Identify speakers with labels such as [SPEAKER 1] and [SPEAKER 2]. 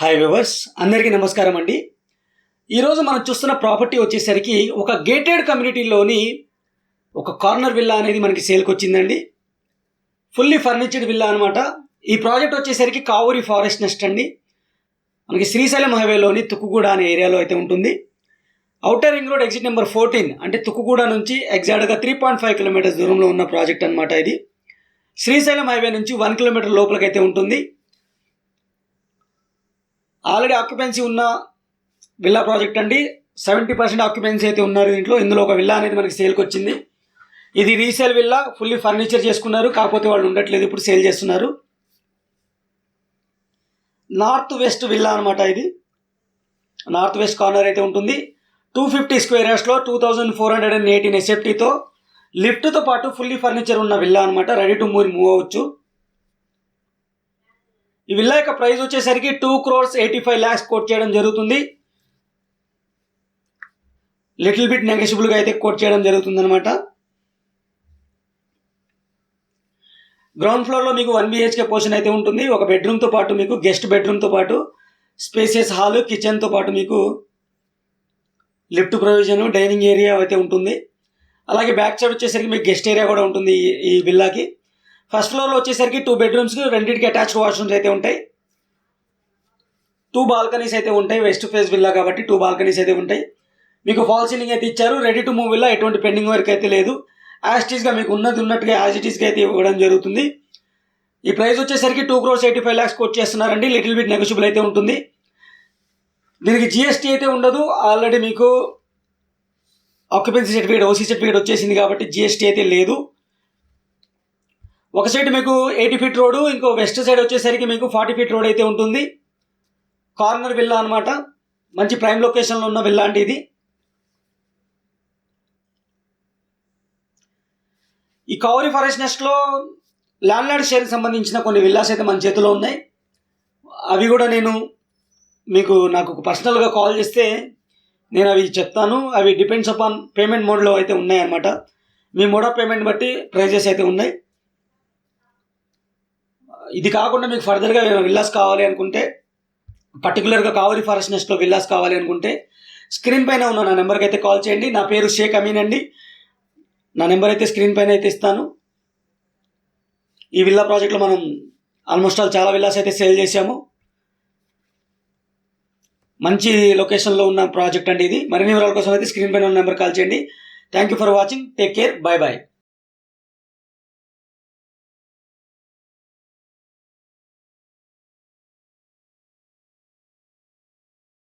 [SPEAKER 1] Hi viewers, అందరికీ నమస్కారం అండి. ఈరోజు మనం చూస్తున్న ప్రాపర్టీ వచ్చేసరికి ఒక గేటెడ్ కమ్యూనిటీలోని ఒక కార్నర్ విల్లా అనేది మనకి సేల్కి వచ్చిందండి. ఫుల్లీ ఫర్నిచర్డ్ విల్లా అనమాట. ఈ ప్రాజెక్ట్ వచ్చేసరికి కావూరి ఫారెస్ట్ నెస్ట్ అండి. మనకి శ్రీశైలం హైవేలోని తుక్కుగూడ అనే ఏరియాలో అయితే ఉంటుంది. Outer ring road exit number 14 అంటే తుక్కుగూడ నుంచి ఎగ్జాక్ట్గా 3.5 కిలోమీటర్స్ దూరంలో ఉన్న ప్రాజెక్ట్ అనమాట. ఇది శ్రీశైలం హైవే నుంచి 1 కిలోమీటర్ లోపలికైతే ఉంటుంది. ఆల్రెడీ ఆక్యుపెన్సీ ఉన్న విల్లా ప్రాజెక్ట్ అండి. 70% ఆక్యుపెన్సీ అయితే ఉన్నారు దీంట్లో. ఇందులో ఒక విల్లా అనేది మనకి సేల్కి వచ్చింది. ఇది రీసేల్ విల్లా, ఫుల్లీ ఫర్నిచర్ చేసుకున్నారు. కాకపోతే వాళ్ళు ఉండట్లేదు, ఇప్పుడు సేల్ చేస్తున్నారు. నార్త్ వెస్ట్ విల్లా అనమాట. ఇది నార్త్ వెస్ట్ కార్నర్ అయితే ఉంటుంది. 250 స్క్వేర్ యార్డ్స్లో 2418 ఎస్ఎఫ్టీతో లిఫ్ట్తో పాటు ఫుల్లీ ఫర్నిచర్ ఉన్న విల్లా అనమాట. రెడీ టు మూవ్ అవ్వచ్చు. ఈ విల్లా యొక్క ప్రైస్ వచ్చేసరికి 2,85 lakhs కోట్ చేయడం జరుగుతుంది. లిటిల్ బిట్ నెగోషియబుల్గా అయితే కోట్ చేయడం జరుగుతుంది అనమాట. గ్రౌండ్ ఫ్లోర్లో మీకు 1 BHK పోర్షన్ అయితే ఉంటుంది. ఒక బెడ్రూమ్తో పాటు మీకు గెస్ట్ బెడ్రూమ్తో పాటు స్పేసియస్ హాల్, కిచెన్తో పాటు మీకు లిఫ్ట్ ప్రొవిజన్, డైనింగ్ ఏరియా అయితే ఉంటుంది. అలాగే బ్యాక్ సైడ్ వచ్చేసరికి మీకు గెస్ట్ ఏరియా కూడా ఉంటుంది ఈ విల్లాకి. ఫస్ట్ ఫ్లోర్లో వచ్చేసరికి 2 బెడ్రూమ్స్కి రెండింటికి అటాచ్డ్ వాష్రూమ్స్ అయితే ఉంటాయి. 2 బాల్కనీస్ అయితే ఉంటాయి. వెస్ట్ ఫేస్ విల్లా కాబట్టి 2 బాల్కనీస్ అయితే ఉంటాయి. మీకు ఫాల్ సీలింగ్ అయితే ఇచ్చారు. రెడీ టు మూవ్ విల్లా, ఎటువంటి పెండింగ్ వర్క్ అయితే లేదు. యాజ్ మీకు ఉన్నట్టుగా యాజ్ ఇట్ ఈస్గా అయితే ఇవ్వడం జరుగుతుంది. ఈ ప్రైస్ వచ్చేసరికి 2,85 lakhs కోట్ చేస్తున్నారండి. లిటిల్ బిట్ నెగోషియబుల్ అయితే ఉంటుంది. దీనికి జిఎస్టీ అయితే ఉండదు. ఆల్రెడీ మీకు ఆక్యుపెన్సీ సర్టిఫికేట్, ఓసీ సర్టిఫికేట్ వచ్చేసింది కాబట్టి జిఎస్టీ అయితే లేదు. ఒక సైడ్ మీకు 80 feet రోడ్డు, ఇంకో వెస్ట్ సైడ్ వచ్చేసరికి మీకు 40 feet రోడ్ అయితే ఉంటుంది. కార్నర్ విల్లా అనమాట. మంచి ప్రైమ్ లొకేషన్లో ఉన్న విల్లా అంటే ఇది. ఈ కావూరి ఫారెస్ట్ నెస్ట్లో ల్యాండ్ లార్డ్ షేర్కి సంబంధించిన కొన్ని విల్లాస్ అయితే మన చేతిలో ఉన్నాయి. అవి కూడా నాకు పర్సనల్గా కాల్ చేస్తే నేను అవి చెప్తాను. అవి డిపెండ్స్ అపాన్ పేమెంట్ మోడ్లో అయితే ఉన్నాయి అన్నమాట. మీ మోడ్ ఆఫ్ పేమెంట్ బట్టి ప్రైజెస్ అయితే ఉన్నాయి. ఇది కాకుండా మీకు ఫర్దర్గా విల్లాస్ కావాలి అనుకుంటే, పర్టికులర్గా కావూరి ఫారెస్ట్ నెస్ట్లో విల్లాస్ కావాలి అనుకుంటే స్క్రీన్ పైన ఉన్న నా నెంబర్కి అయితే కాల్ చేయండి. నా పేరు షేక్ అమీన్ అండి. నా నెంబర్ అయితే స్క్రీన్ పైన అయితే ఇస్తాను. ఈ విల్లా ప్రాజెక్ట్లో మనం ఆల్మోస్ట్ చాలా విల్లాస్ అయితే సేల్ చేసాము. మంచి లొకేషన్లో ఉన్న ప్రాజెక్ట్ అండి ఇది. మరిన్ని వివరాల కోసం అయితే స్క్రీన్ పైన ఉన్న నెంబర్ కాల్ చేయండి. Thank you for watching. Take care. Bye bye.